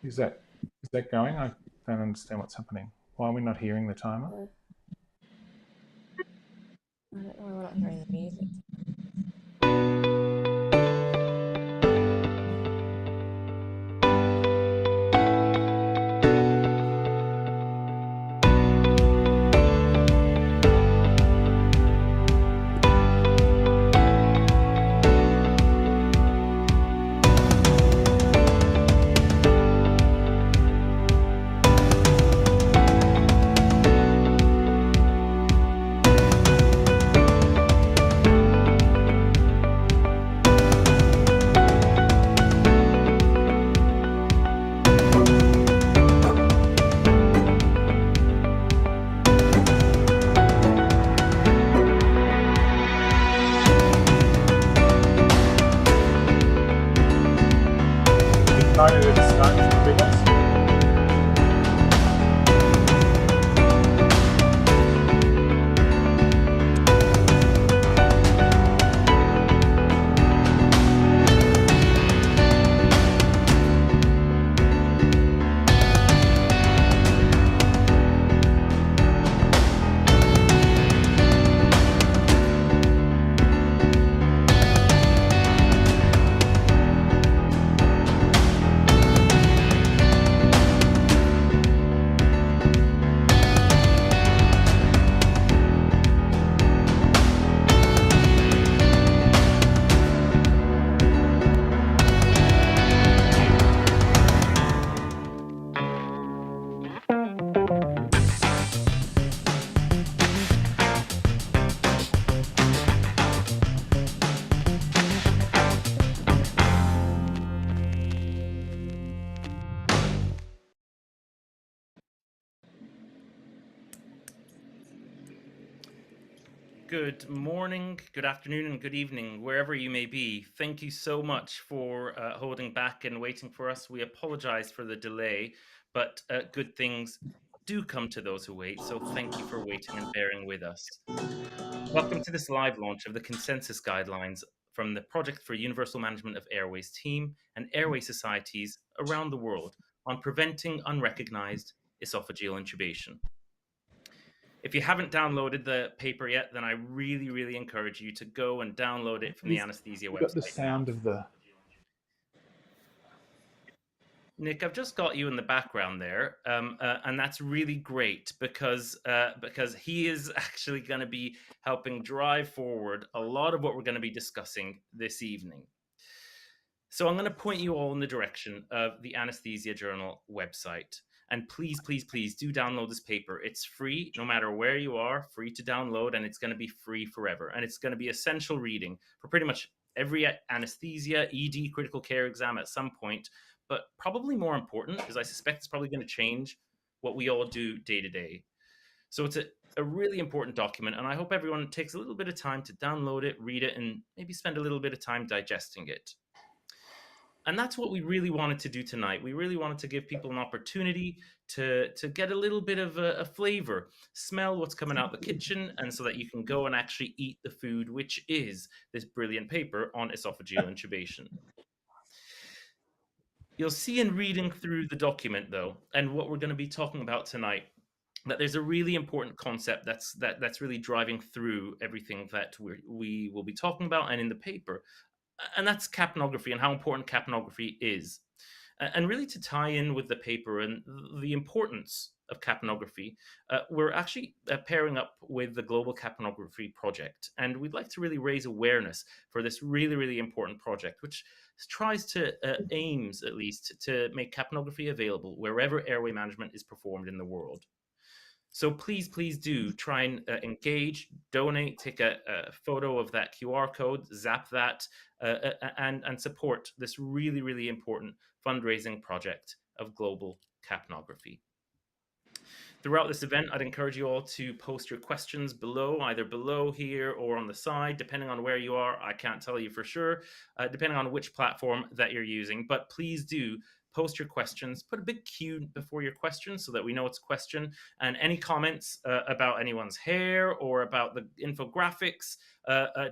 Is that going? I don't understand what's happening. Why are we not hearing the timer? I don't know why we're not hearing the music. Excited at the start, Nicholas? Good morning, good afternoon, and good evening, wherever you may be. Thank you so much for holding back and waiting for us. We apologize for the delay, but good things do come to those who wait. So thank you for waiting and bearing with us. Welcome to this live launch of the consensus guidelines from the Project for Universal Management of Airways team and airway societies around the world on preventing unrecognized esophageal intubation. If you haven't downloaded the paper yet, then I really, really encourage you to go and download it from the anesthesia We got the website now. sound of the. Nick, I've just got you in the background there, and that's really great because he is actually going to be helping drive forward a lot of what we're going to be discussing this evening. So I'm going to point you all in the direction of the Anesthesia Journal website. And please, please, please do download this paper. It's free, no matter where you are, free to download, and it's going to be free forever. And it's going to be essential reading for pretty much every anesthesia, ED, critical care exam at some point. But probably more important, because I suspect it's probably going to change what we all do day to day. So it's a really important document, and I hope everyone takes a little bit of time to download it, read it, and maybe spend a little bit of time digesting it. And that's what we really wanted to do tonight. We really wanted to give people an opportunity to get a little bit of a flavor, smell what's coming out the kitchen, and so that you can go and actually eat the food, which is this brilliant paper on esophageal intubation. You'll see in reading through the document, though, and what we're going to be talking about tonight, that there's a really important concept that's really driving through everything that we will be talking about and in the paper, and that's capnography and how important capnography is. And really, to tie in with the paper and the importance of capnography, we're actually pairing up with the Global Capnography Project. And we'd like to really raise awareness for this really, really important project, which tries to, aims at least, to make capnography available wherever airway management is performed in the world. So please, please do try and engage, donate, take a photo of that QR code, zap that, and support this really, really important fundraising project of global capnography. Throughout this event, I'd encourage you all to post your questions below, either below here or on the side, depending on where you are. I can't tell you for sure, depending on which platform that you're using, but please do post your questions, put a big Q before your question so that we know it's a question. And any comments about anyone's hair or about the infographics,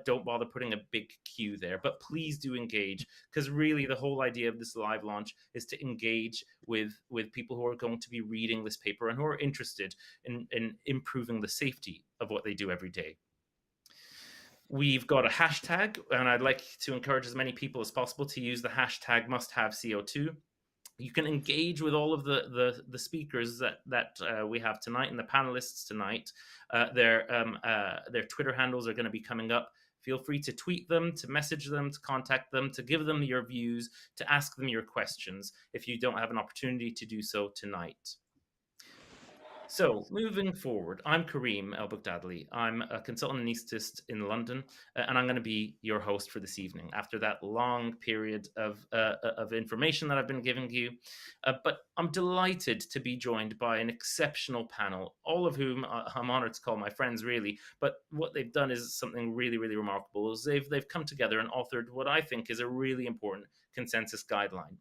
don't bother putting a big Q there. But please do engage, because really the whole idea of this live launch is to engage with people who are going to be reading this paper and who are interested in improving the safety of what they do every day. We've got a hashtag, and I'd like to encourage as many people as possible to use the hashtag musthaveCO2. You can engage with all of the speakers that we have tonight and the panelists tonight. Their Twitter handles are going to be coming up. Feel free to tweet them, to message them, to contact them, to give them your views, to ask them your questions if you don't have an opportunity to do so tonight. So, moving forward, I'm Kariem El-Boghdadly. I'm a consultant anaesthetist in London, and I'm going to be your host for this evening after that long period of information that I've been giving you. But I'm delighted to be joined by an exceptional panel, all of whom I'm honored to call my friends, really. But what they've done is something really, really remarkable. Is they've come together and authored what I think is a really important consensus guideline.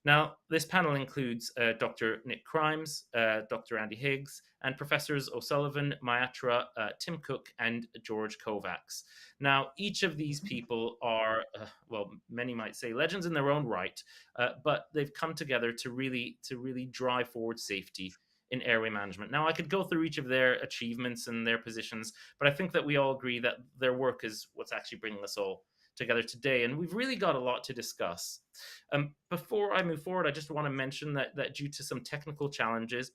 Now, this panel includes Dr. Nick Chrimes, Dr. Andy Higgs, and Professors O'Sullivan, Myatra, Tim Cook, and George Kovacs. Now, each of these people are, well, many might say legends in their own right, but they've come together to really drive forward safety in airway management. Now, I could go through each of their achievements and their positions, but I think that we all agree that their work is what's actually bringing us all together today, and we've really got a lot to discuss. Before I move forward, I just want to mention that due to some technical challenges,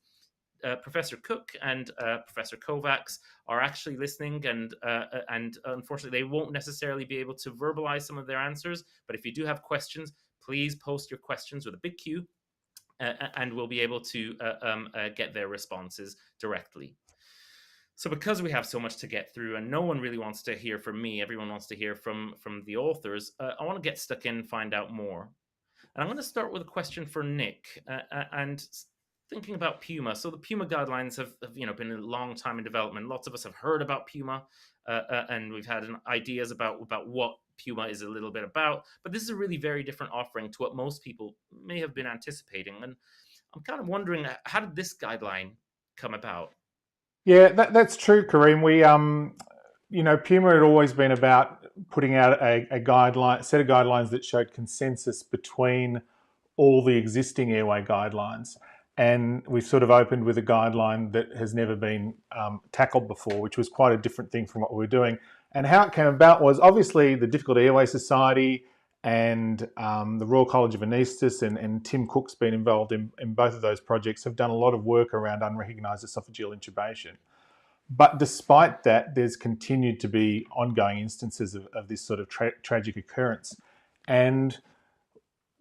Professor Cook and Professor Kovacs are actually listening, and unfortunately, they won't necessarily be able to verbalize some of their answers. But if you do have questions, please post your questions with a big Q, and we'll be able to get their responses directly. So because we have so much to get through and no one really wants to hear from me, everyone wants to hear from the authors, I want to get stuck in and find out more. And I'm going to start with a question for Nick, and thinking about Puma. So the Puma guidelines have been a long time in development. Lots of us have heard about Puma, and we've had ideas about what Puma is a little bit about. But this is a really very different offering to what most people may have been anticipating. And I'm kind of wondering, how did this guideline come about? Yeah, that's true, Kariem. We, Puma had always been about putting out a set of guidelines that showed consensus between all the existing airway guidelines. And we've sort of opened with a guideline that has never been tackled before, which was quite a different thing from what we were doing. And how it came about was obviously the Difficult Airway Society and the Royal College of Anaesthetists and Tim Cook's been involved in both of those projects, have done a lot of work around unrecognised esophageal intubation. But despite that, there's continued to be ongoing instances of this sort of tragic occurrence. And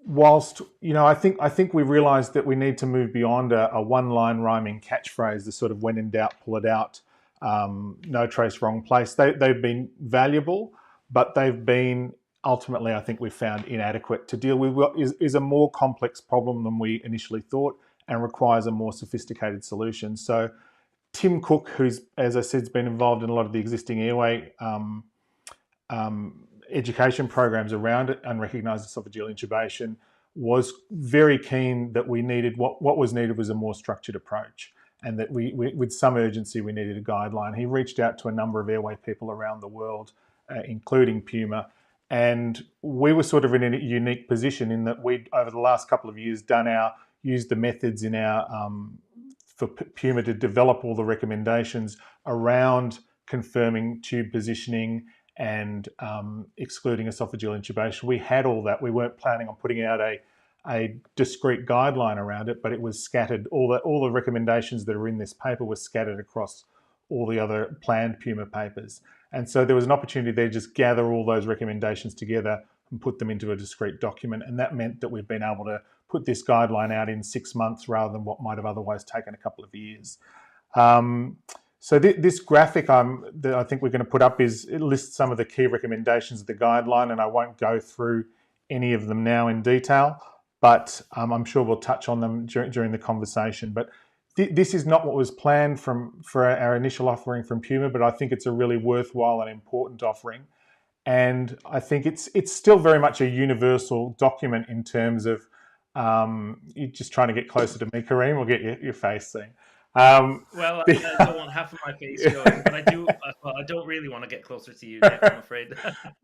whilst, I think we realised that we need to move beyond a one-line rhyming catchphrase, the sort of when in doubt, pull it out, no trace, wrong place. They've been valuable, but they've been ultimately, I think we've found inadequate to deal with what is a more complex problem than we initially thought and requires a more sophisticated solution. So Tim Cook, who's, as I said, has been involved in a lot of the existing airway education programs around it, unrecognised esophageal intubation, was very keen that we needed, what was needed was a more structured approach, and that we with some urgency, we needed a guideline. He reached out to a number of airway people around the world, including Puma, and we were sort of in a unique position in that we'd, over the last couple of years, used the methods in our for Puma to develop all the recommendations around confirming tube positioning and excluding esophageal intubation. We had all that. We weren't planning on putting out a discrete guideline around it, but it was scattered. All the recommendations that are in this paper were scattered across all the other planned Puma papers. And so there was an opportunity there to just gather all those recommendations together and put them into a discrete document. And that meant that we've been able to put this guideline out in 6 months rather than what might have otherwise taken a couple of years. So this graphic that I think we're going to put up it lists some of the key recommendations of the guideline, and I won't go through any of them now in detail, but I'm sure we'll touch on them during the conversation. But this is not what was planned for our initial offering from Puma, but I think it's a really worthwhile and important offering. And I think it's still very much a universal document in terms of You're just trying to get closer to me, Kariem, or get your face seen. Well, The, I don't want half of my face showing, but I do. Well, I don't really want to get closer to you, Nick, I'm afraid.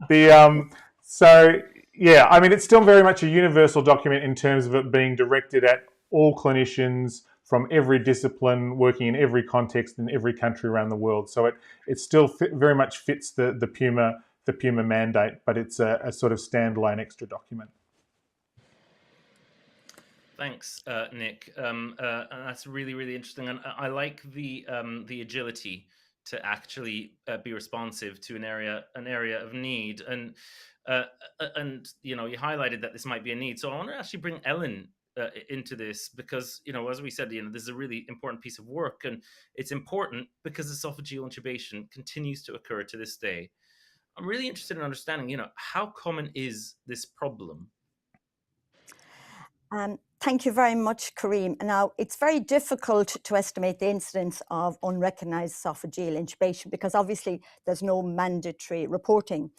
the so yeah, I mean, it's still very much a universal document in terms of it being directed at all clinicians from every discipline, working in every context in every country around the world. So it still very much fits the Puma mandate, but it's a sort of standalone extra document. Thanks, Nick. And that's really, really interesting, and I like the agility to actually be responsive to an area of need. And you know, you highlighted that this might be a need. So I want to actually bring Ellen into this, because, you know, as we said, you know, this is a really important piece of work, and it's important because esophageal intubation continues to occur to this day. I'm really interested in understanding, you know, how common is this problem? Thank you very much, Kariem. Now, it's very difficult to estimate the incidence of unrecognised esophageal intubation because obviously there's no mandatory reporting.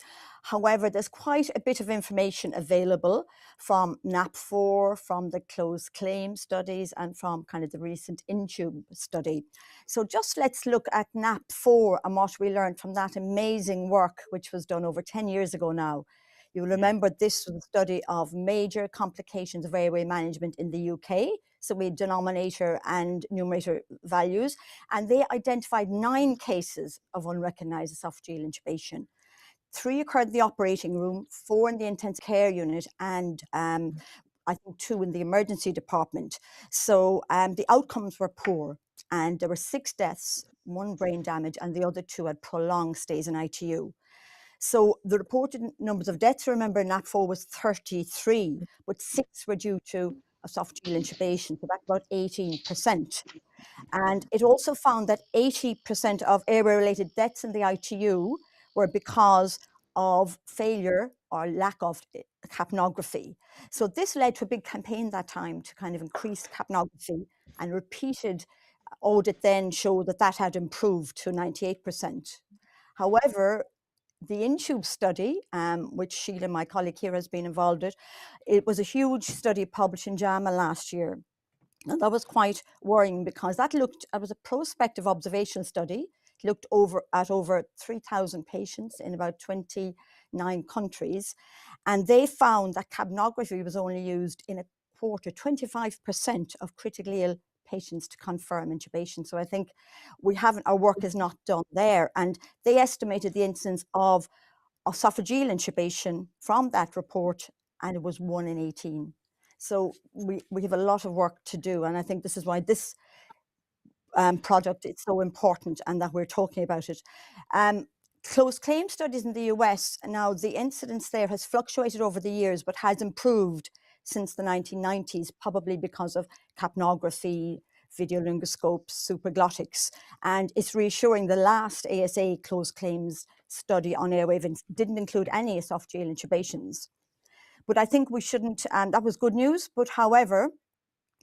However, there's quite a bit of information available from NAP4, from the closed claim studies, and from kind of the recent Intube study. So just let's look at NAP4 and what we learned from that amazing work, which was done over 10 years ago now. You'll remember this was a study of major complications of airway management in the UK. So we had denominator and numerator values, and they identified 9 cases of unrecognised esophageal intubation. 3 occurred in the operating room, 4 in the intensive care unit, and I think 2 in the emergency department. So the outcomes were poor, and there were 6 deaths, 1 brain damage, and the other 2 had prolonged stays in ITU. So the reported numbers of deaths, remember, in NAC4 was 33, but 6 were due to esophageal intubation, so that's about 18%. And it also found that 80% of airway-related deaths in the ITU were because of failure or lack of capnography. So this led to a big campaign that time to kind of increase capnography, and repeated audit then showed that that had improved to 98%. However, the Intube study, which Sheila, my colleague here, has been involved with, it was a huge study published in JAMA last year. And that was quite worrying because it was a prospective observation study. It looked at over 3,000 patients in about 29 countries. And they found that capnography was only used in a quarter, 25% of critically ill patients to confirm intubation. So I think our work is not done there. And they estimated the incidence of esophageal intubation from that report, and it was 1 in 18. So we have a lot of work to do, and I think this is why this project is so important and that we're talking about it. Closed claim studies in the US, now the incidence there has fluctuated over the years, but has improved since the 1990s, probably because of capnography, videolaryngoscopes, supraglottics. And it's reassuring. The last ASA closed claims study on airway didn't include any esophageal intubations. But I think we shouldn't, that was good news. But however,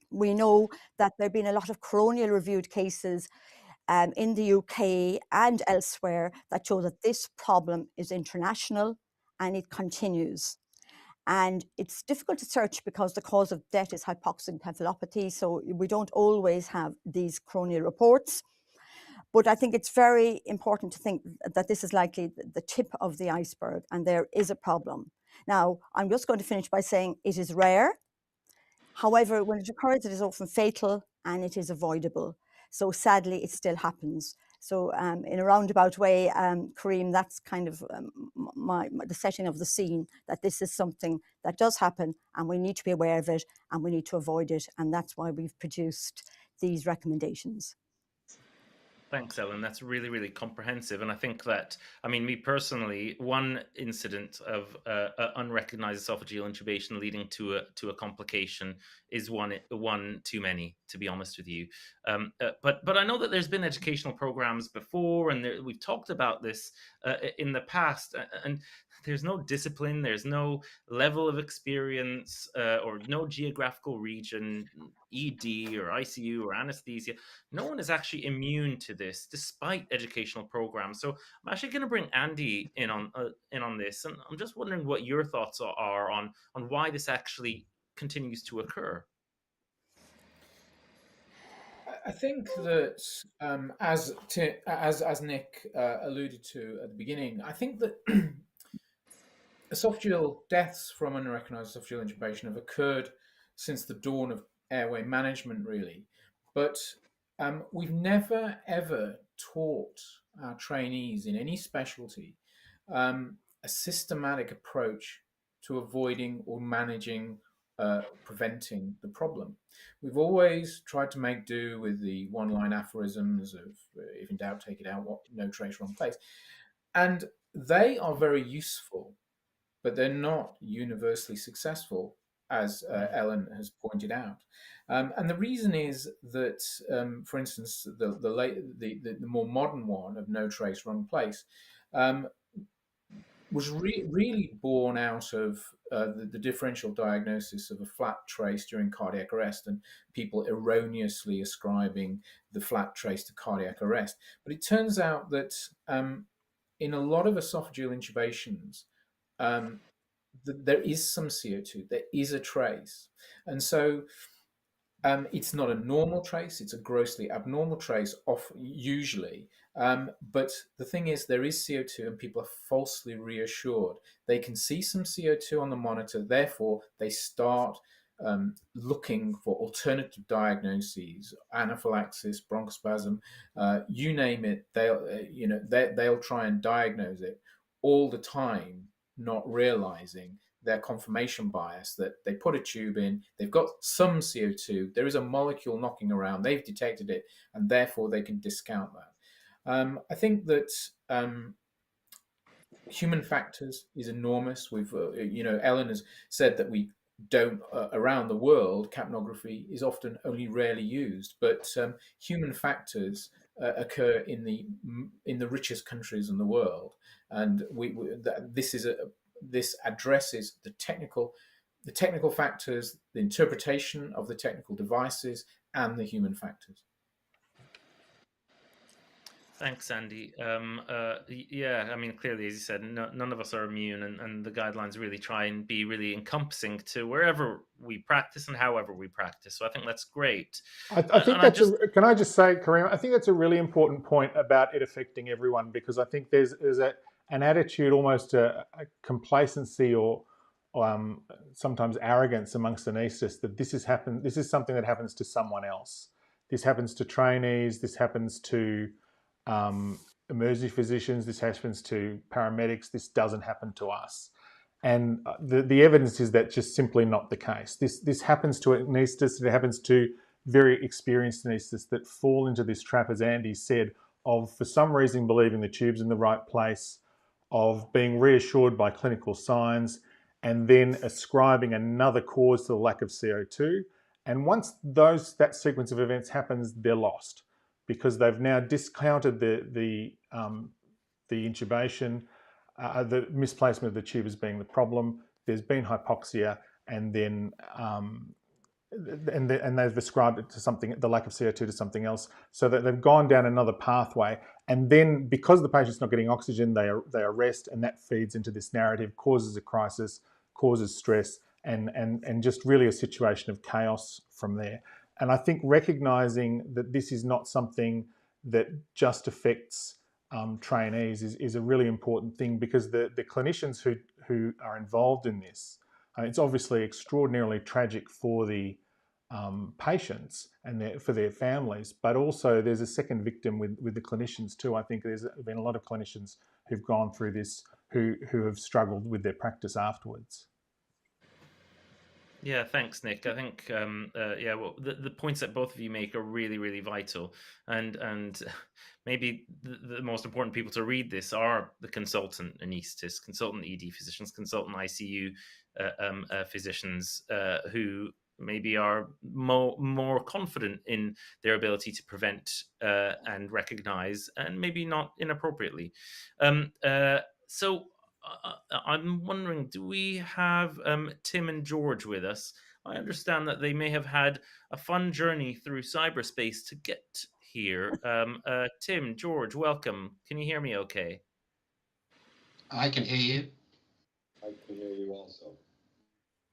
we know that there have been a lot of coronial reviewed cases in the UK and elsewhere that show that this problem is international and it continues. And it's difficult to search because the cause of death is hypoxic encephalopathy, so we don't always have these coronial reports. But I think it's very important to think that this is likely the tip of the iceberg, and there is a problem. Now, I'm just going to finish by saying it is rare. However, when it occurs, it is often fatal and it is avoidable. So sadly, it still happens. So in a roundabout way, Kariem, that's kind of the setting of the scene, that this is something that does happen and we need to be aware of it and we need to avoid it. And that's why we've produced these recommendations. Thanks, Ellen. That's really, really comprehensive. And I think that, I mean, me personally, one incident of unrecognized esophageal intubation leading to a complication is one too many, to be honest with you. But I know that there's been educational programs before, and we've talked about this in the past. And there's no discipline, there's no level of experience, or no geographical region, ED or ICU or anesthesia. No one is actually immune to this, despite educational programs. So I'm actually going to bring Andy in on this, and I'm just wondering what your thoughts are on why this actually continues to occur? I think that as Nick alluded to at the beginning, I think that esophageal deaths from unrecognized esophageal intubation have occurred since the dawn of airway management, really. But we've never ever taught our trainees in any specialty a systematic approach to avoiding or managing, preventing the problem. We've always tried to make do with the one-line aphorisms of "if in doubt, take it out," no trace, wrong place, and they are very useful, but they're not universally successful, as Ellen has pointed out. And the reason is that, for instance, the more modern one of no trace, wrong place was really born out of the differential diagnosis of a flat trace during cardiac arrest and people erroneously ascribing the flat trace to cardiac arrest. But it turns out that in a lot of esophageal intubations, there is some CO2, there is a trace. And so it's not a normal trace, it's a grossly abnormal trace, usually. But the thing is, there is CO2 and people are falsely reassured. They can see some CO2 on the monitor, therefore they start looking for alternative diagnoses, anaphylaxis, bronchospasm, you name it. They'll try and diagnose it all the time, not realizing their confirmation bias, that they put a tube in, they've got some CO2, there is a molecule knocking around, they've detected it, and therefore they can discount that. I think that human factors is enormous. We've, Ellen has said that we don't, around the world, capnography is often only rarely used, but human factors occur in the richest countries in the world, and this addresses the technical factors, the interpretation of the technical devices, and the human factors. Thanks, Andy. Yeah, I mean, clearly, as you said, none of us are immune, and the guidelines really try and be really encompassing to wherever we practice and however we practice. So I think that's great. I think can I just say, Kariem, I think that's a really important point about it affecting everyone, because I think there's an attitude, almost a complacency or sometimes arrogance amongst anaesthetists that this is something that happens to someone else. This happens to trainees, this happens to emergency physicians, this happens to paramedics, this doesn't happen to us. And the evidence is that just simply not the case. This happens to anaesthetists, it happens to very experienced anaesthetists that fall into this trap, as Andy said, of for some reason believing the tube's in the right place, of being reassured by clinical signs, and then ascribing another cause to the lack of CO2. And once that sequence of events happens, they're lost, because they've now discounted the intubation, the misplacement of the tube as being the problem. There's been hypoxia, and then and they've ascribed it to something, the lack of CO2 to something else, so that they've gone down another pathway. And then because the patient's not getting oxygen, they arrest, and that feeds into this narrative, causes a crisis, causes stress, and just really a situation of chaos from there. And I think recognizing that this is not something that just affects trainees is a really important thing, because the clinicians who are involved in this, it's obviously extraordinarily tragic for the patients and for their families, but also there's a second victim with the clinicians too. I think there's been a lot of clinicians who've gone through this who have struggled with their practice afterwards. Yeah, thanks, Nick. I think the points that both of you make are really, really vital, and maybe the most important people to read this are the consultant anaesthetists, consultant ED physicians, consultant ICU physicians who maybe are more confident in their ability to prevent and recognize, and maybe not inappropriately. So I'm wondering, do we have Tim and George with us? I understand that they may have had a fun journey through cyberspace to get here. Tim, George, welcome. Can you hear me okay? I can hear you. I can hear you also.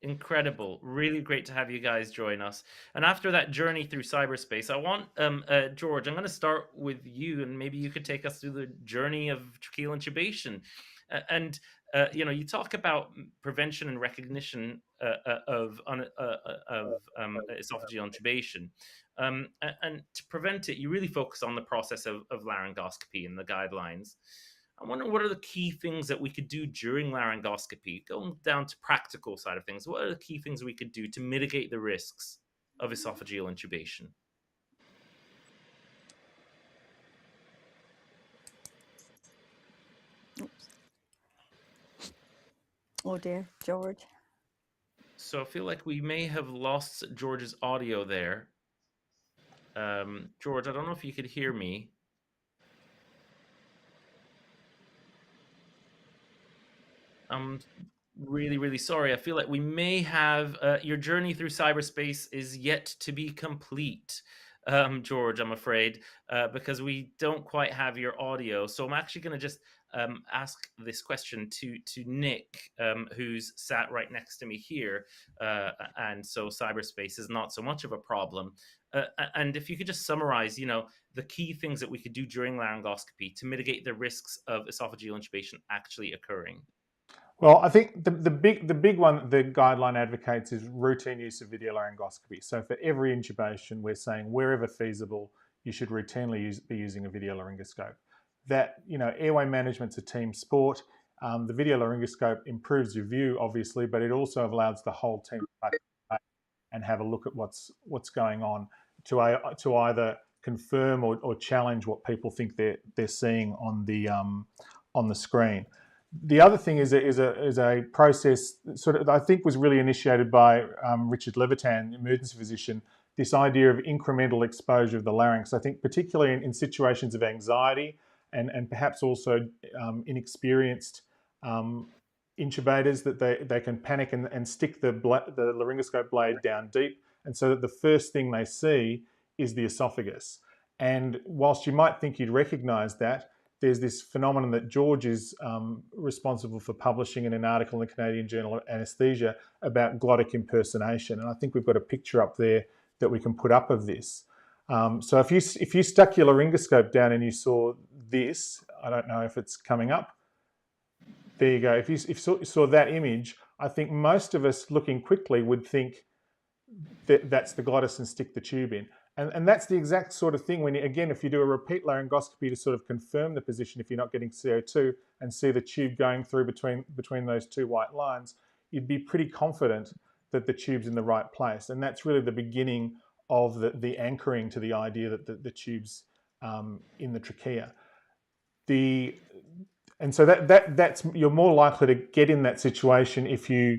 Incredible. Really great to have you guys join us. And after that journey through cyberspace, I want, George, I'm going to start with you, and maybe you could take us through the journey of tracheal intubation. And you talk about prevention and recognition of esophageal intubation. And to prevent it, you really focus on the process of laryngoscopy and the guidelines. I wonder what are the key things that we could do during laryngoscopy, going down to practical side of things. What are the key things we could do to mitigate the risks of esophageal intubation? Oops. Oh dear, George. So I feel like we may have lost George's audio there. George, I don't know if you could hear me. I'm really, really sorry. I feel like we may have your journey through cyberspace is yet to be complete, George, I'm afraid, because we don't quite have your audio. So I'm actually going to just ask this question to Nick, who's sat right next to me here. And so cyberspace is not so much of a problem. And if you could just summarize, the key things that we could do during laryngoscopy to mitigate the risks of esophageal intubation actually occurring. Well, I think the big one the guideline advocates is routine use of video laryngoscopy. So for every intubation, we're saying wherever feasible, you should routinely be using a video laryngoscope. That, airway management's a team sport. The video laryngoscope improves your view, obviously, but it also allows the whole team to participate and have a look at what's going on to either confirm or challenge what people think they're seeing on the screen. The other thing is a process sort of I think was really initiated by Richard Levitan, emergency physician. This idea of incremental exposure of the larynx. I think particularly in situations of anxiety and perhaps also inexperienced intubators, that they can panic and stick the laryngoscope blade down deep, and so that the first thing they see is the esophagus. And whilst you might think you'd recognise that, there's this phenomenon that George is responsible for publishing in an article in the Canadian Journal of Anaesthesia about glottic impersonation. And I think we've got a picture up there that we can put up of this. So if you stuck your laryngoscope down and you saw this, I don't know if it's coming up. There you go. If you saw that image, I think most of us looking quickly would think that that's the glottis and stick the tube in. And that's the exact sort of thing when, if you do a repeat laryngoscopy to sort of confirm the position, if you're not getting CO2 and see the tube going through between those two white lines, you'd be pretty confident that the tube's in the right place. And that's really the beginning of the anchoring to the idea that the tube's in the trachea. And so that's you're more likely to get in that situation if you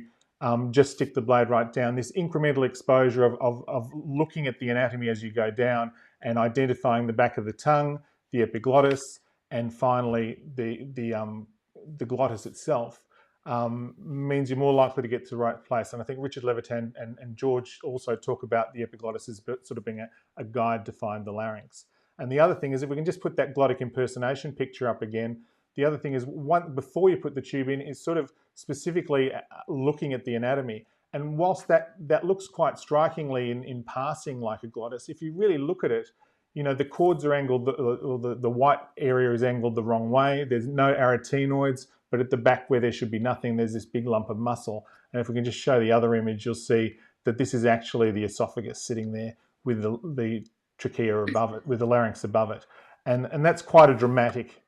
just stick the blade right down. This incremental exposure of looking at the anatomy as you go down and identifying the back of the tongue, the epiglottis, and finally the glottis itself means you're more likely to get to the right place. And I think Richard Levitan and George also talk about the epiglottis as sort of being a guide to find the larynx. And the other thing is, if we can just put that glottic impersonation picture up again, the other thing is, before you put the tube in, is sort of specifically looking at the anatomy. And whilst that looks quite strikingly in passing like a glottis, if you really look at it, the chords are angled, or the white area is angled the wrong way. There's no arytenoids, but at the back where there should be nothing, there's this big lump of muscle. And if we can just show the other image, you'll see that this is actually the esophagus sitting there with the trachea above it, with the larynx above it. And that's quite a dramatic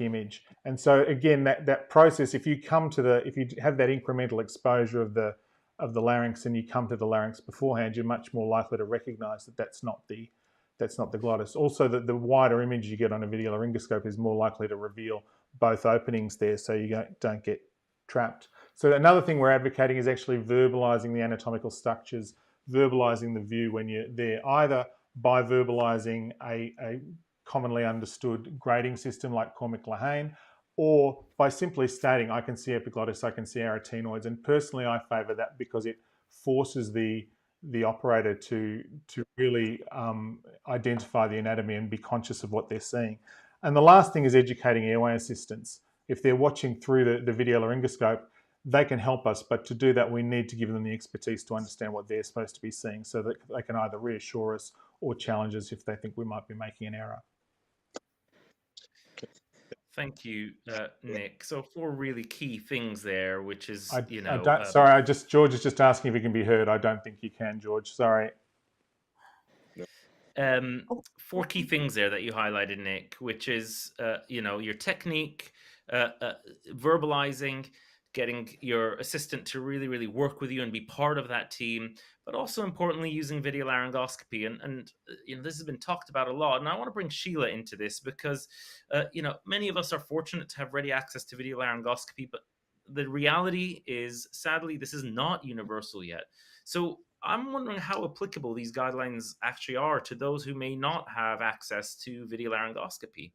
image. And so again, that process, if you have that incremental exposure of the larynx and you come to the larynx beforehand, you're much more likely to recognize that that's not the glottis. Also, the wider image you get on a video laryngoscope is more likely to reveal both openings there, so you don't get trapped. So another thing we're advocating is actually verbalizing the anatomical structures, verbalizing the view when you're there, either by verbalizing a commonly understood grading system like Cormick-Lehane, or by simply stating, I can see epiglottis, I can see arytenoids. And personally, I favour that because it forces the operator to really identify the anatomy and be conscious of what they're seeing. And the last thing is educating airway assistants. If they're watching through the video laryngoscope, they can help us, but to do that, we need to give them the expertise to understand what they're supposed to be seeing so that they can either reassure us or challenge us if they think we might be making an error. Thank you, Nick. So 4 really key things there, which is, George is just asking if he can be heard. I don't think he can, George. Sorry. 4 key things there that you highlighted, Nick, which is, your technique, verbalizing, getting your assistant to really, really work with you and be part of that team, but also importantly, using video laryngoscopy. And this has been talked about a lot. And I want to bring Sheila into this because, many of us are fortunate to have ready access to video laryngoscopy, but the reality is, sadly, this is not universal yet. So I'm wondering how applicable these guidelines actually are to those who may not have access to video laryngoscopy.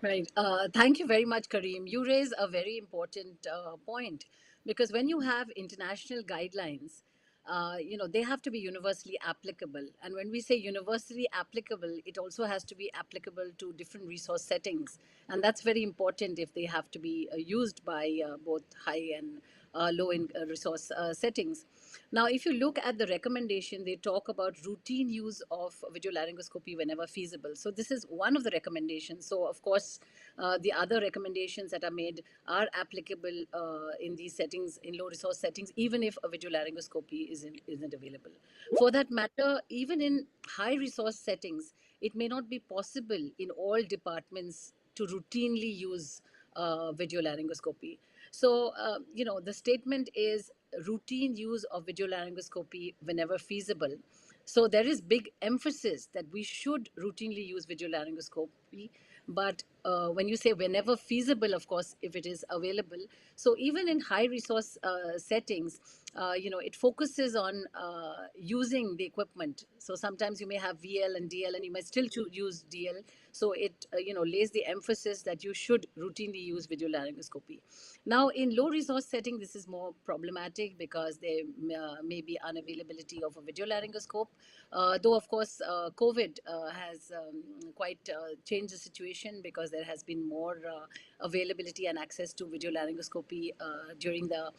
Right. Thank you very much, Kariem. You raise a very important point, because when you have international guidelines, they have to be universally applicable. And when we say universally applicable, it also has to be applicable to different resource settings. And that's very important if they have to be used by both high and low in resource settings. Now, if you look at the recommendation, they talk about routine use of video laryngoscopy whenever feasible. So this is one of the recommendations. So of course, the other recommendations that are made are applicable in these settings, in low resource settings, even if a video laryngoscopy isn't available. For that matter, even in high resource settings, it may not be possible in all departments to routinely use video laryngoscopy. So, the statement is routine use of video laryngoscopy whenever feasible. So there is big emphasis that we should routinely use video laryngoscopy. But when you say whenever feasible, of course, if it is available. So even in high resource settings, it focuses on using the equipment. So sometimes you may have VL and DL, and you might still use DL. So it lays the emphasis that you should routinely use video laryngoscopy. Now, in low resource setting, this is more problematic because there may be unavailability of a video laryngoscope. Though, of course, COVID has quite changed the situation, because there has been more availability and access to video laryngoscopy during the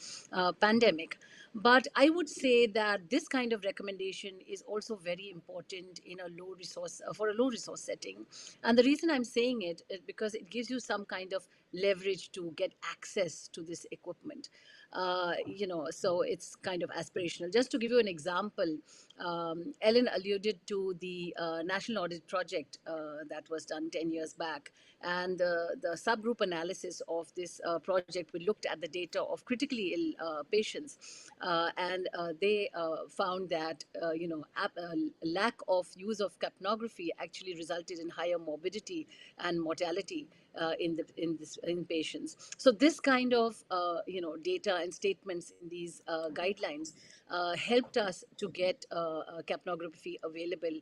pandemic. But I would say that this kind of recommendation is also very important in a low resource for a low resource setting. And the reason I'm saying it is because it gives you some kind of leverage to get access to this equipment. So it's kind of aspirational. Just to give you an example, Ellen alluded to the National Audit Project that was done 10 years back. And the subgroup analysis of this project, we looked at the data of critically ill patients. And they found that, lack of use of capnography actually resulted in higher morbidity and mortality in patients. So this kind of data and statements in these guidelines helped us to get capnography available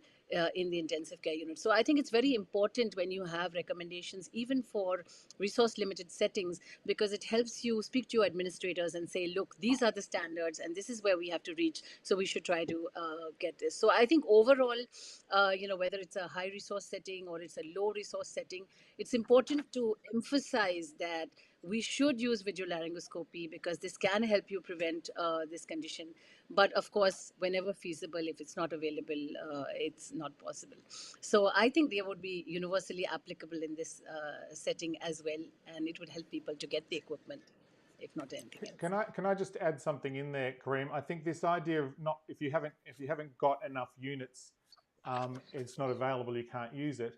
in the intensive care unit. So I think it's very important when you have recommendations, even for resource limited settings, because it helps you speak to your administrators and say, look, these are the standards and this is where we have to reach. So we should try to get this. So I think overall, whether it's a high resource setting or it's a low resource setting, it's important to emphasize that we should use video laryngoscopy because this can help you prevent this condition. But of course, whenever feasible, if it's not available, it's not possible. So I think they would be universally applicable in this setting as well, and it would help people to get the equipment, if not anything else. Can I just add something in there, Kariem? I think this idea of not if you haven't got enough units, it's not available, you can't use it.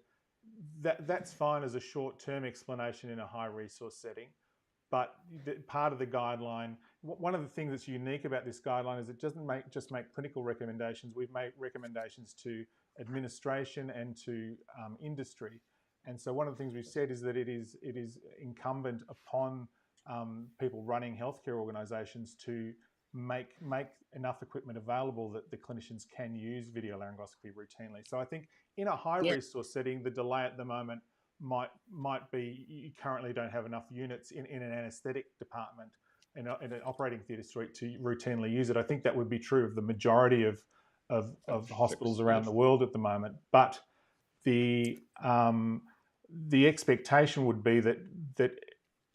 That's fine as a short-term explanation in a high-resource setting. But part of the guideline, one of the things that's unique about this guideline is it doesn't just make clinical recommendations. We've made recommendations to administration and to industry. And so one of the things we've said is that it is incumbent upon people running healthcare organisations to make enough equipment available that the clinicians can use video laryngoscopy routinely. So I think in a high resource setting, the delay at the moment might be you currently don't have enough units in an anaesthetic department in an operating theatre suite to routinely use it. I think that would be true of the majority of hospitals around the world at the moment. But the expectation would be that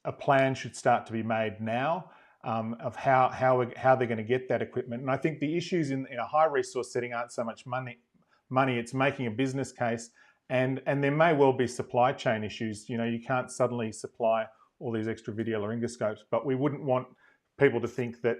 a plan should start to be made now of how they're going to get that equipment. And I think the issues in a high resource setting aren't so much money. It's making a business case, and there may well be supply chain issues. You can't suddenly supply all these extra video laryngoscopes, but we wouldn't want people to think that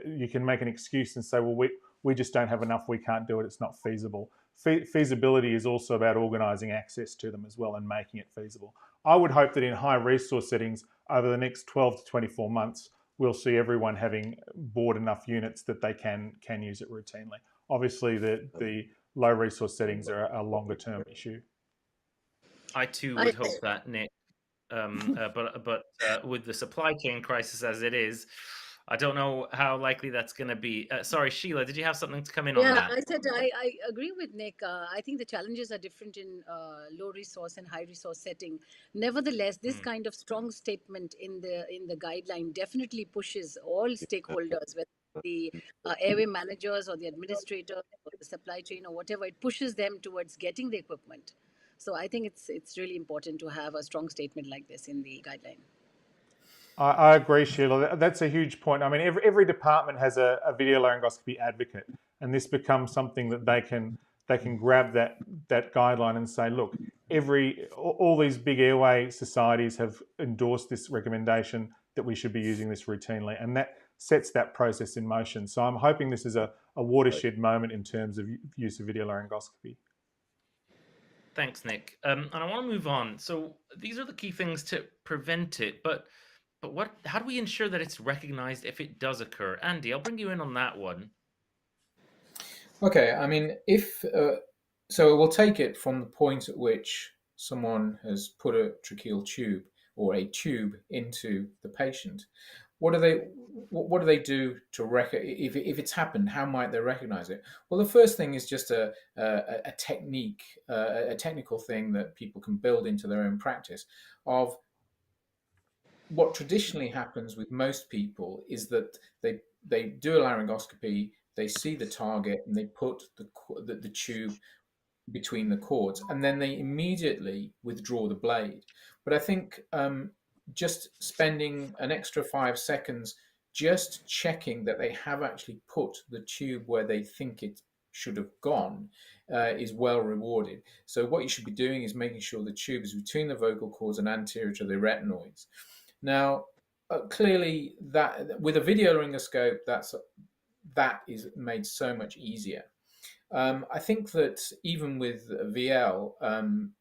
you can make an excuse and say, well, we just don't have enough, we can't do it, it's not feasible. Feasibility is also about organising access to them as well and making it feasible. I would hope that in high resource settings over the next 12 to 24 months, we'll see everyone having bought enough units that they can use it routinely. Obviously, the low resource settings are a longer term issue. I too would hope that, Nick. But with the supply chain crisis as it is, I don't know how likely that's going to be. Sorry, Sheila, did you have something to come in on that? I said I agree with Nick. I think the challenges are different in low resource and high resource setting. Nevertheless, this kind of strong statement in the guideline definitely pushes all stakeholders, whether the airway managers or the administrators or the supply chain or whatever. It pushes them towards getting the equipment. So I think it's really important to have a strong statement like this in the guideline. I agree, Sheila. That's a huge point. I mean, every department has a video laryngoscopy advocate, and this becomes something that they can grab that guideline and say, look, all these big airway societies have endorsed this recommendation that we should be using this routinely, and that sets that process in motion. So I'm hoping this is a watershed moment in terms of use of video laryngoscopy. Thanks, Nick. And I want to move on. So these are the key things to prevent it, but how do we ensure that it's recognized if it does occur? Andy, I'll bring you in on that one. Okay, I mean, so we'll take it from the point at which someone has put a tracheal tube or a tube into the patient. What do they do to if it's happened? How might they recognize it? Well, the first thing is just a technique, a technical thing that people can build into their own practice of. What traditionally happens with most people is that they do a laryngoscopy, they see the target, and they put the tube between the cords, and then they immediately withdraw the blade. But I think just spending an extra 5 seconds just checking that they have actually put the tube where they think it should have gone is well rewarded. So what you should be doing is making sure the tube is between the vocal cords and anterior to the retinoids. Now, clearly, that with a video laryngoscope, that is made so much easier. I think that even with VL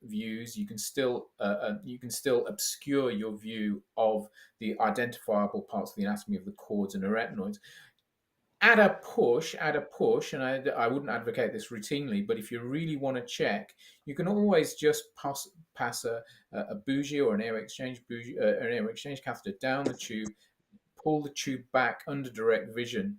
views, you can still obscure your view of the identifiable parts of the anatomy of the cords and the retinoids. Add a push, and I wouldn't advocate this routinely, but if you really want to check, you can always just pass a bougie or an airway exchange catheter down the tube, pull the tube back under direct vision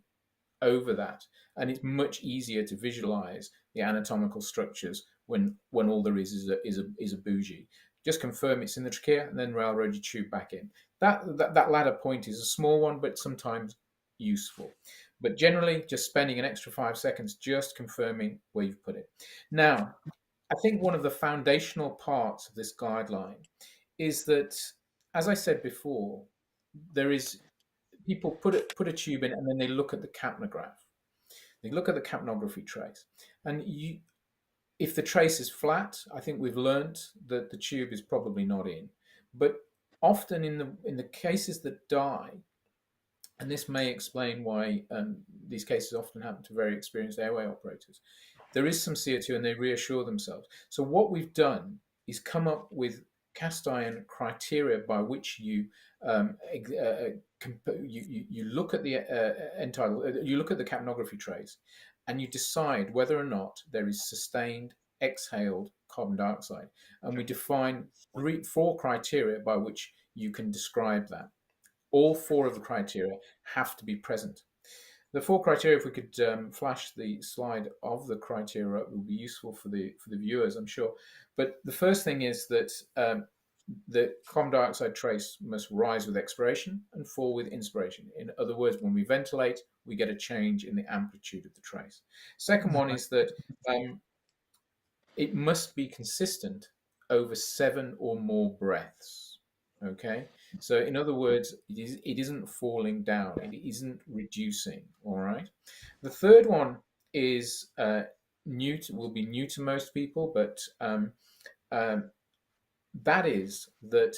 over that, and it's much easier to visualize the anatomical structures when all there is a bougie. Just confirm it's in the trachea, and then railroad your tube back in. That latter point is a small one, but sometimes useful. But generally, just spending an extra 5 seconds just confirming where you've put it. Now, I think one of the foundational parts of this guideline is that, as I said before, people put a tube in and then they look at the capnograph. They look at the capnography trace. And if the trace is flat, I think we've learned that the tube is probably not in. But often in the cases that die, and this may explain why these cases often happen to very experienced airway operators, there is some CO2 and they reassure themselves. So what we've done is come up with cast iron criteria by which you look at the you look at the capnography trace, and you decide whether or not there is sustained exhaled carbon dioxide, and we define 4 criteria by which you can describe that. All 4 of the criteria have to be present. The 4 criteria, if we could flash the slide of the criteria, it will be useful for the viewers, I'm sure. But the first thing is that the carbon dioxide trace must rise with expiration and fall with inspiration. In other words, when we ventilate, we get a change in the amplitude of the trace. Second one is that it must be consistent over 7 or more breaths. Okay, so in other words, it isn't falling down, it isn't reducing. All right. The third one is will be new to most people, but um, that is that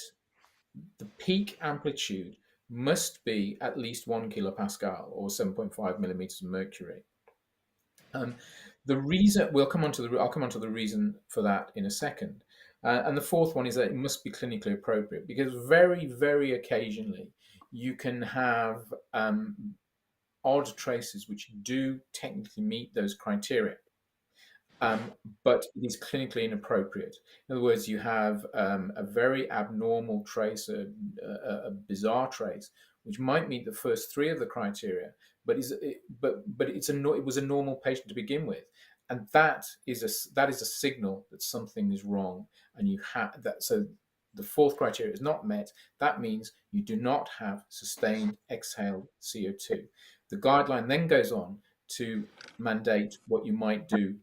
the peak amplitude must be at least 1 kilopascal or 7.5 millimeters of mercury. The reason I'll come on to the reason for that in a second. And the fourth one is that it must be clinically appropriate, because very, very occasionally you can have odd traces which do technically meet those criteria. But it is clinically inappropriate. In other words, you have a very abnormal trace, a bizarre trace, which might meet the first three of the criteria, but it was a normal patient to begin with, and that is a signal that something is wrong, and you have that. So the fourth criteria is not met. That means you do not have sustained exhaled CO2. The guideline then goes on to mandate what you might do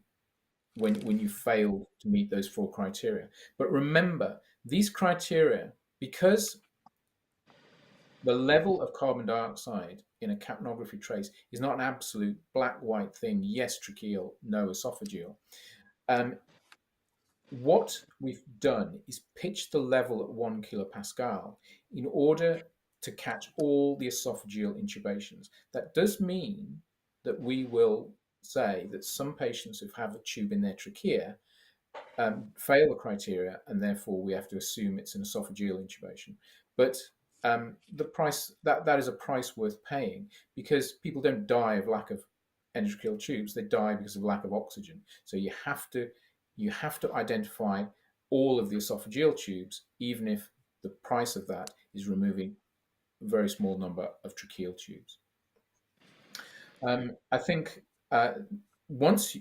when you fail to meet those four criteria. But remember, these criteria, because the level of carbon dioxide in a capnography trace is not an absolute black-white thing, yes tracheal, no esophageal. What we've done is pitch the level at 1 kilopascal in order to catch all the esophageal intubations. That does mean that we will say that some patients who have a tube in their trachea fail the criteria, and therefore we have to assume it's an esophageal intubation. But the price that is a price worth paying, because people don't die of lack of endotracheal tubes; they die because of lack of oxygen. So you have to identify all of the esophageal tubes, even if the price of that is removing a very small number of tracheal tubes. I think once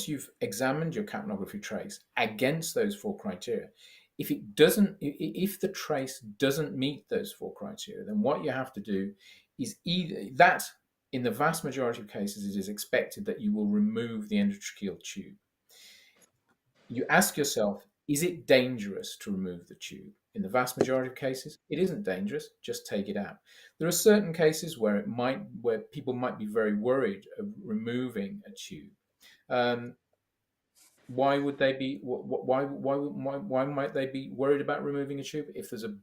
you've examined your capnography trace against those four criteria, if the trace doesn't meet those four criteria, then what you have to do is either that, in the vast majority of cases, it is expected that you will remove the endotracheal tube. You ask yourself, is it dangerous to remove the tube? In the vast majority of cases, it isn't dangerous. Just take it out. There are certain cases where people might be very worried of removing a tube. Why would they be? Why might they be worried about removing a tube? If there's a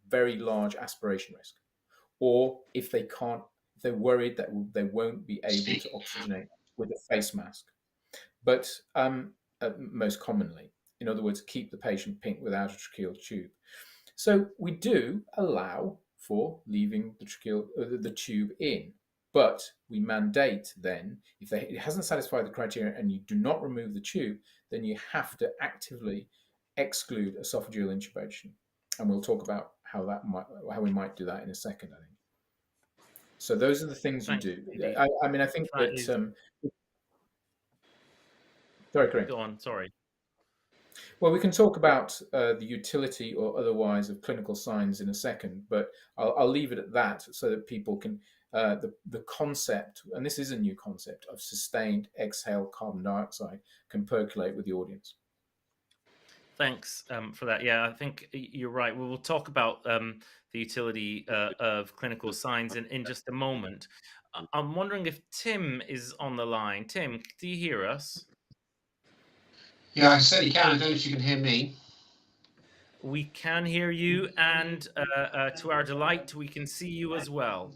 very large aspiration risk, or if they're worried that they won't be able to oxygenate with a face mask. But most commonly, in other words, keep the patient pink without a tracheal tube. So we do allow for leaving the tube in, but we mandate then, if it hasn't satisfied the criteria and you do not remove the tube, then you have to actively exclude esophageal intubation. And we'll talk about how we might do that in a second, I think. So those are the things you do. I think that. Sorry, Kariem. Go on. Sorry. Well, we can talk about the utility or otherwise of clinical signs in a second, but I'll leave it at that so that people can, the concept, and this is a new concept, of sustained exhaled carbon dioxide can percolate with the audience. Thanks for that. Yeah, I think you're right. We will talk about the utility of clinical signs in just a moment. I'm wondering if Tim is on the line. Tim, do you hear us? Yeah, I certainly can. I don't know if you can hear me. We can hear you, and to our delight, we can see you as well.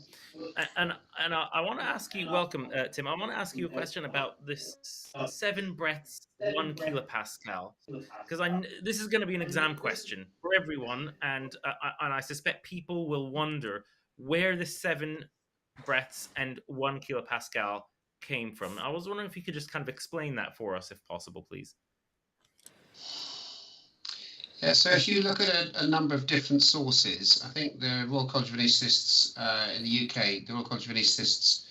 And I want to ask you, welcome, Tim. I want to ask you a question about this 7 breaths, 1 kilopascal, because this is going to be an exam question for everyone, and I suspect people will wonder where the 7 breaths and 1 kilopascal came from. I was wondering if you could just kind of explain that for us, if possible, please. Yeah, so if you look at a number of different sources, I think the Royal College of Anaesthetists in the UK, the Royal College of Anaesthetists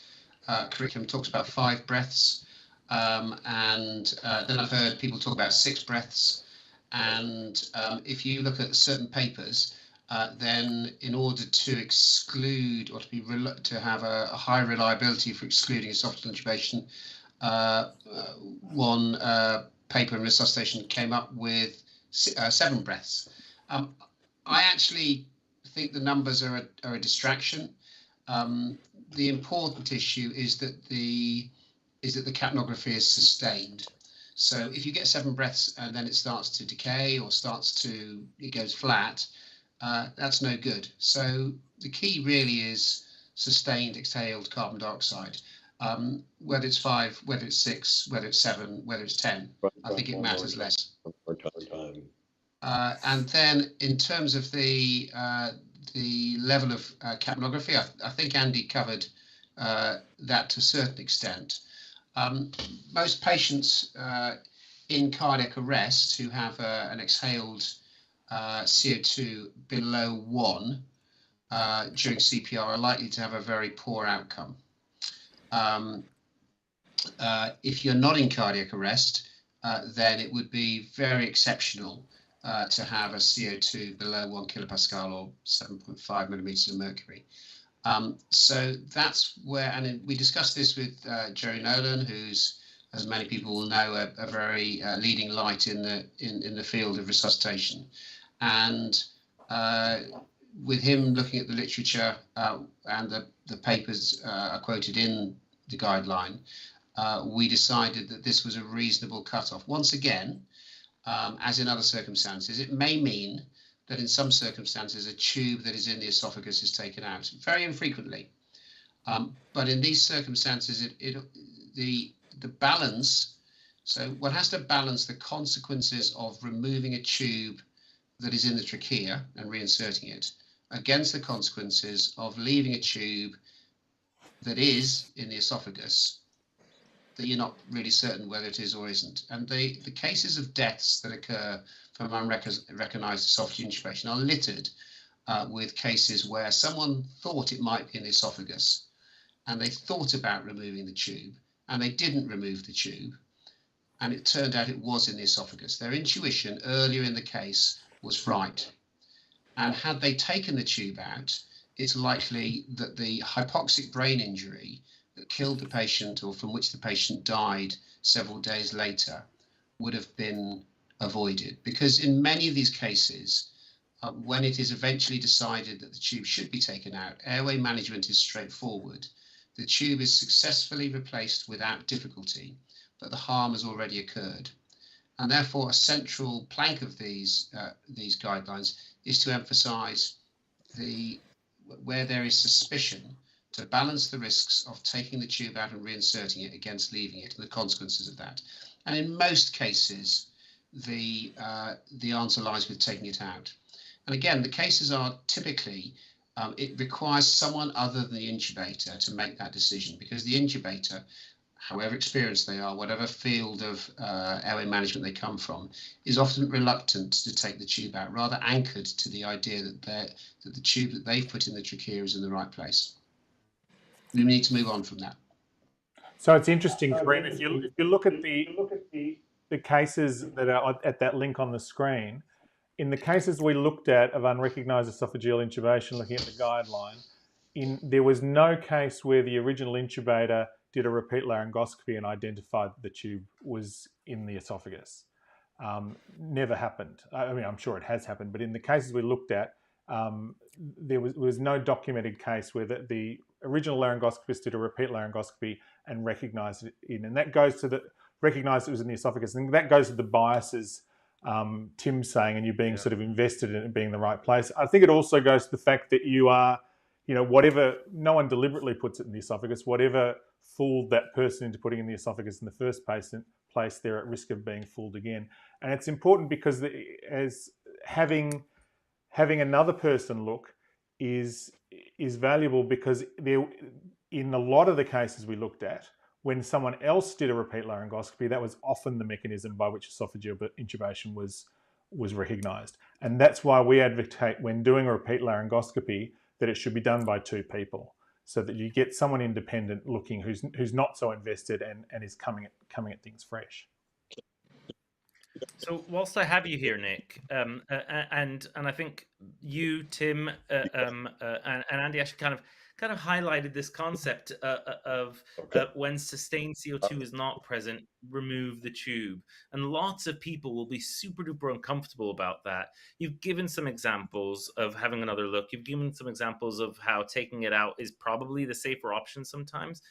curriculum talks about 5 breaths, and then I've heard people talk about 6 breaths, and if you look at certain papers, then in order to exclude or to have a high reliability for excluding esophageal intubation, one paper in resuscitation came up with 7 breaths. I actually think the numbers are a distraction. The important issue is that the capnography is sustained. So if you get 7 breaths and then it starts to decay or it goes flat, that's no good. So the key really is sustained exhaled carbon dioxide. Whether it's 5, whether it's 6, whether it's 7, whether it's 10, I think it matters less. And then in terms of the level of capnography, I think Andy covered that to a certain extent. Most patients in cardiac arrest who have an exhaled CO2 below 1 during CPR are likely to have a very poor outcome. If you're not in cardiac arrest, then it would be very exceptional to have a CO2 below 1 kilopascal or 7.5 millimeters of mercury. So that's where, and we discussed this with Jerry Nolan, who's, as many people will know, a very leading light in the field of resuscitation. And with him looking at the literature and the papers are quoted in the guideline, we decided that this was a reasonable cutoff. Once again, as in other circumstances, it may mean that in some circumstances a tube that is in the esophagus is taken out, very infrequently. But in these circumstances, the balance, so one has to balance the consequences of removing a tube that is in the trachea and reinserting it against the consequences of leaving a tube that is in the esophagus that you're not really certain whether it is or isn't. And the cases of deaths that occur from unrecognized esophageal intubation are littered with cases where someone thought it might be in the esophagus and they thought about removing the tube and they didn't remove the tube, and it turned out it was in the esophagus. Their intuition earlier in the case was right. And had they taken the tube out, it's likely that the hypoxic brain injury that killed the patient or from which the patient died several days later would have been avoided. Because in many of these cases, when it is eventually decided that the tube should be taken out, airway management is straightforward. The tube is successfully replaced without difficulty, but the harm has already occurred. And therefore, a central plank of these guidelines is to emphasize where there is suspicion, to balance the risks of taking the tube out and reinserting it against leaving it and the consequences of that. And in most cases, the answer lies with taking it out. And again, the cases are typically, it requires someone other than the intubator to make that decision, because the intubator, however experienced they are, whatever field of airway management they come from, is often reluctant to take the tube out, rather anchored to the idea that the tube that they've put in the trachea is in the right place. We need to move on from that. So it's interesting, Kariem, if you look at the cases that are at that link on the screen, in the cases we looked at of unrecognised esophageal intubation, looking at the guideline, there was no case where the original intubator did a repeat laryngoscopy and identified that the tube was in the esophagus. Never happened. I mean, I'm sure it has happened, but in the cases we looked at, there was no documented case where the original laryngoscopist did a repeat laryngoscopy and recognised it in. And that goes to recognised it was in the esophagus. And that goes to the biases Tim's saying, and you being sort of invested in it being the right place. I think it also goes to the fact that you are, whatever, no one deliberately puts it in the esophagus, whatever fooled that person into putting it in the esophagus in the first place, they're at risk of being fooled again. And it's important because as having another person look is valuable, because in a lot of the cases we looked at, when someone else did a repeat laryngoscopy, that was often the mechanism by which esophageal intubation was recognised. And that's why we advocate, when doing a repeat laryngoscopy, that it should be done by 2 people, so that you get someone independent looking who's not so invested and is coming at things fresh. So whilst I have you here, Nick, and I think you, Tim, and Andy actually kind of kind of highlighted this concept of when sustained CO2 is not present, remove the tube. And lots of people will be super duper uncomfortable about that. You've given some examples of having another look. You've given some examples of how taking it out is probably the safer option sometimes.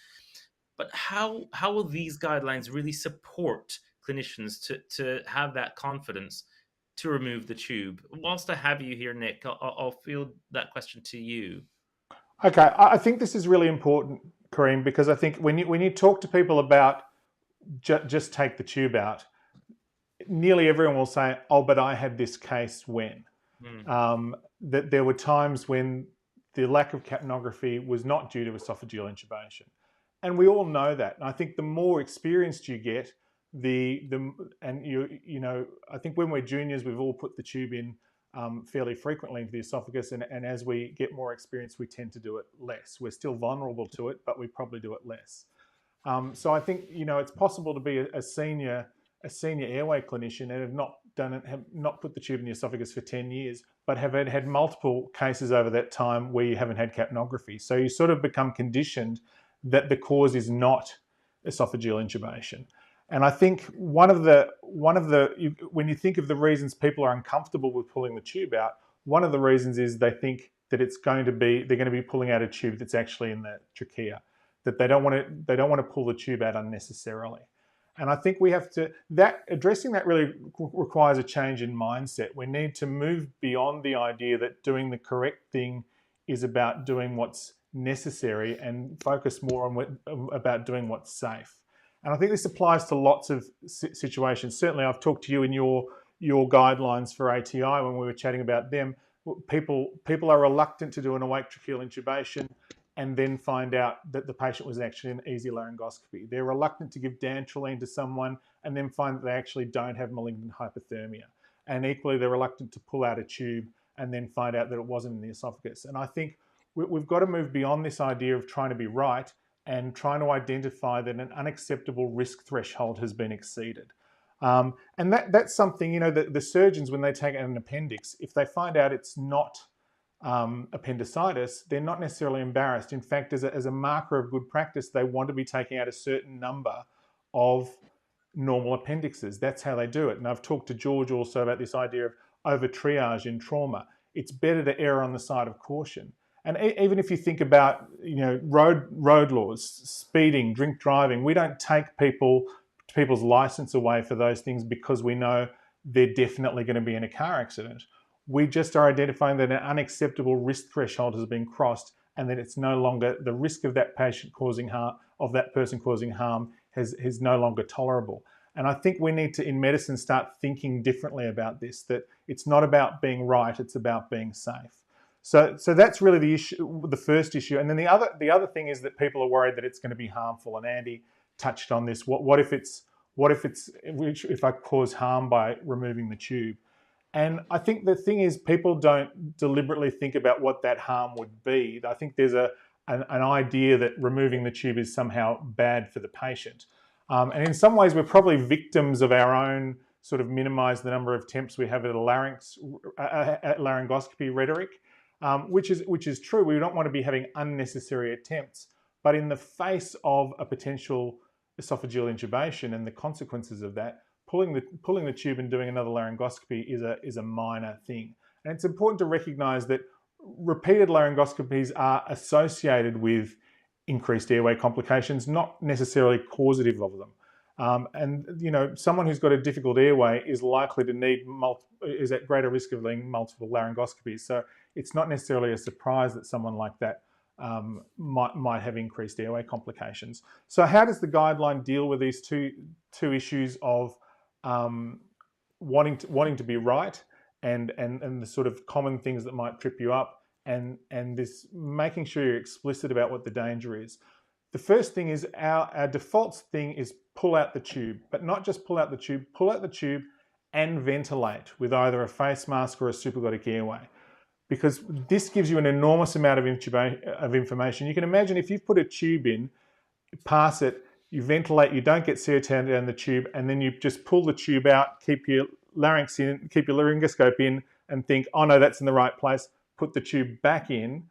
But how will these guidelines really support clinicians to have that confidence to remove the tube? Whilst I have you here, Nick, I'll field that question to you. Okay, I think this is really important, Kariem, because I think when you talk to people about just take the tube out, nearly everyone will say, "Oh, but I had this case when." That there were times when the lack of capnography was not due to esophageal intubation, and we all know that. And I think the more experienced you get, I think when we're juniors, we've all put the tube in fairly frequently into the esophagus, and as we get more experience, we tend to do it less. We're still vulnerable to it, but we probably do it less. So I think it's possible to be a senior airway clinician and have not put the tube in the esophagus for 10 years, but have had multiple cases over that time where you haven't had capnography. So you sort of become conditioned that the cause is not esophageal intubation. And I think one of the when you think of the reasons people are uncomfortable with pulling the tube out, one of the reasons is they think that they're going to be pulling out a tube that's actually in the trachea, that they don't want to pull the tube out unnecessarily. And I think addressing that really requires a change in mindset. We need to move beyond the idea that doing the correct thing is about doing what's necessary and focus more on about doing what's safe. And I think this applies to lots of situations. Certainly, I've talked to you in your guidelines for ATI when we were chatting about them. People are reluctant to do an awake tracheal intubation and then find out that the patient was actually in easy laryngoscopy. They're reluctant to give dantrolene to someone and then find that they actually don't have malignant hypothermia. And equally, they're reluctant to pull out a tube and then find out that it wasn't in the esophagus. And I think we've got to move beyond this idea of trying to be right and trying to identify that an unacceptable risk threshold has been exceeded. And that's something, the surgeons, when they take out an appendix, if they find out it's not appendicitis, they're not necessarily embarrassed. In fact, as a marker of good practice, they want to be taking out a certain number of normal appendixes. That's how they do it. And I've talked to George also about this idea of over triage in trauma. It's better to err on the side of caution. And even if you think about, road laws, speeding, drink driving, we don't take people's license away for those things because we know they're definitely going to be in a car accident. We just are identifying that an unacceptable risk threshold has been crossed, and that it's no longer the risk of that patient causing harm, of that person causing harm, is no longer tolerable. And I think we need to, in medicine, start thinking differently about this. That it's not about being right; it's about being safe. So that's really the issue, the first issue. And then the other thing is that people are worried that it's going to be harmful. And Andy touched on this. What if I cause harm by removing the tube? And I think the thing is, people don't deliberately think about what that harm would be. I think there's an idea that removing the tube is somehow bad for the patient. And in some ways, we're probably victims of our own sort of minimize the number of attempts we have at laryngoscopy rhetoric. Which is true. We don't want to be having unnecessary attempts, but in the face of a potential esophageal intubation and the consequences of that, pulling the tube and doing another laryngoscopy is a minor thing. And it's important to recognise that repeated laryngoscopies are associated with increased airway complications, not necessarily causative of them. And someone who's got a difficult airway is likely to is at greater risk of needing multiple laryngoscopies. So it's not necessarily a surprise that someone like that might have increased airway complications. So how does the guideline deal with these two issues of wanting to be right and the sort of common things that might trip you up, and this making sure you're explicit about what the danger is? The first thing is our default thing is pull out the tube, but not just pull out the tube and ventilate with either a face mask or a supraglottic airway, because this gives you an enormous amount of information. You can imagine if you've put a tube in, pass it, you ventilate, you don't get CO2 down the tube, and then you just pull the tube out, keep your larynx in, keep your laryngoscope in, and think, oh no, that's in the right place, put the tube back in.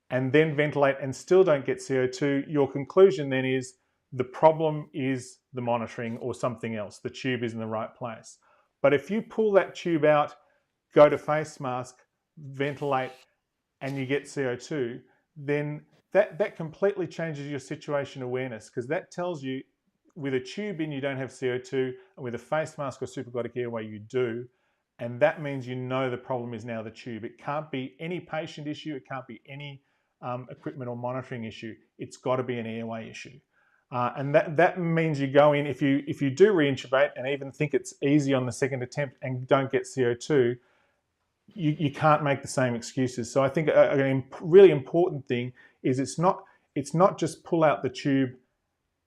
and then ventilate and still don't get CO2, your conclusion then is the problem is the monitoring or something else. The tube is in the right place. But if you pull that tube out, go to face mask, ventilate, and you get CO2, then that completely changes your situation awareness, because that tells you with a tube in you don't have CO2, and with a face mask or supraglottic airway you do. And that means you know the problem is now the tube. It can't be any patient issue. It can't be any equipment or monitoring issue. It's got to be an airway issue. And that means you go in, if you do reintubate and even think it's easy on the second attempt and don't get CO2, you can't make the same excuses. So I think a really important thing is it's not just pull out the tube,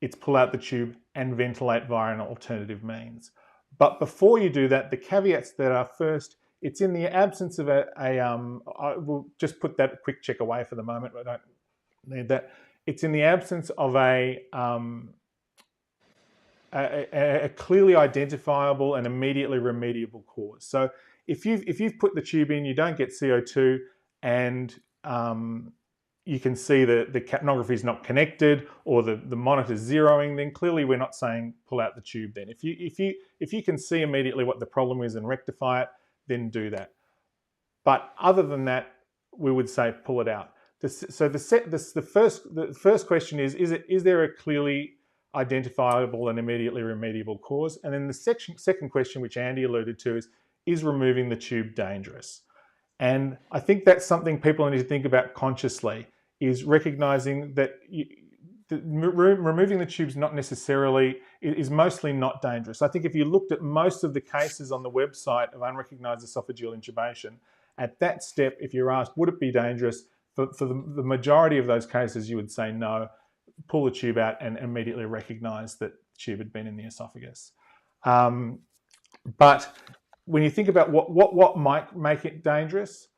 it's pull out the tube and ventilate via an alternative means. But before you do that, the caveats that are first, it's in the absence of I will just put that quick check away for the moment. I don't need that. It's in the absence of a clearly identifiable and immediately remediable cause. So if you've put the tube in, you don't get CO2, and you can see the capnography is not connected or the monitor's zeroing, then clearly we're not saying pull out the tube. Then if you can see immediately what the problem is and rectify it, then do that. But other than that, we would say pull it out. So the first question is there a clearly identifiable and immediately remediable cause? And then the second question, which Andy alluded to, is removing the tube dangerous? And I think that's something people need to think about consciously, is recognizing that removing the tubes is mostly not dangerous. I think if you looked at most of the cases on the website of unrecognized esophageal intubation, at that step, if you're asked, would it be dangerous? For the majority of those cases, you would say no, pull the tube out and immediately recognize that the tube had been in the esophagus. But when you think about what might make it dangerous,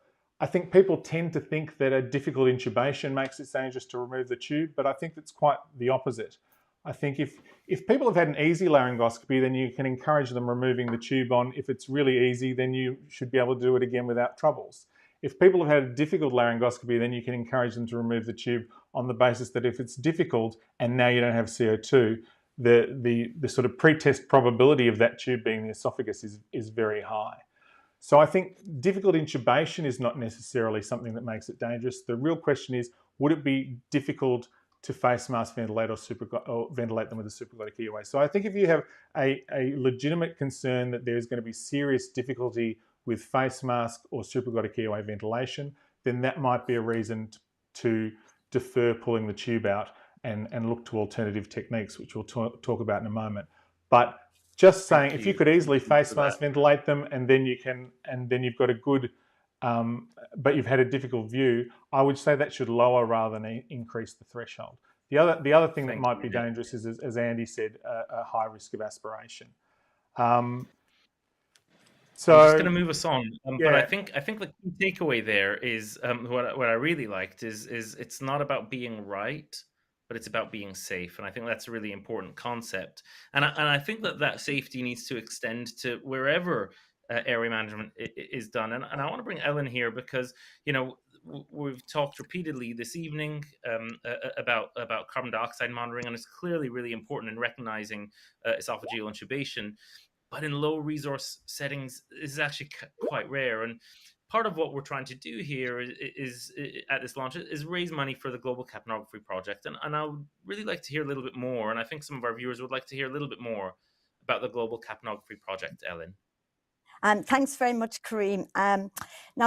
I think people tend to think that a difficult intubation makes it dangerous to remove the tube, but I think it's quite the opposite. I think if people have had an easy laryngoscopy, then you can encourage them removing the tube on. If it's really easy, then you should be able to do it again without troubles. If people have had a difficult laryngoscopy, then you can encourage them to remove the tube on the basis that if it's difficult and now you don't have CO2, the sort of pre-test probability of that tube being in the esophagus is very high. So I think difficult intubation is not necessarily something that makes it dangerous. The real question is, would it be difficult to face mask ventilate or ventilate them with a supraglottic airway? So I think if you have a legitimate concern that there's going to be serious difficulty with face mask or supraglottic airway ventilation, then that might be a reason to defer pulling the tube out and look to alternative techniques, which we'll talk about in a moment. But just saying, if you could easily face mask ventilate them and then you've got a good, but you've had a difficult view, I would say that should lower rather than increase the threshold. The other thing that might be dangerous is, as Andy said, a high risk of aspiration. So I'm just going to move us on, yeah. but I think the key takeaway there is what I really liked is it's not about being right, but it's about being safe, and I think that's a really important concept. And I think that safety needs to extend to wherever airway management is done. And I want to bring Ellen here because we've talked repeatedly this evening about carbon dioxide monitoring, and it's clearly really important in recognizing esophageal intubation. But in low resource settings, this is actually quite rare. And part of what we're trying to do here is at this launch is raise money for the Global Capnography Project. And I would really like to hear a little bit more. And I think some of our viewers would like to hear a little bit more about the Global Capnography Project, Ellen. Thanks very much, Kariem. Now,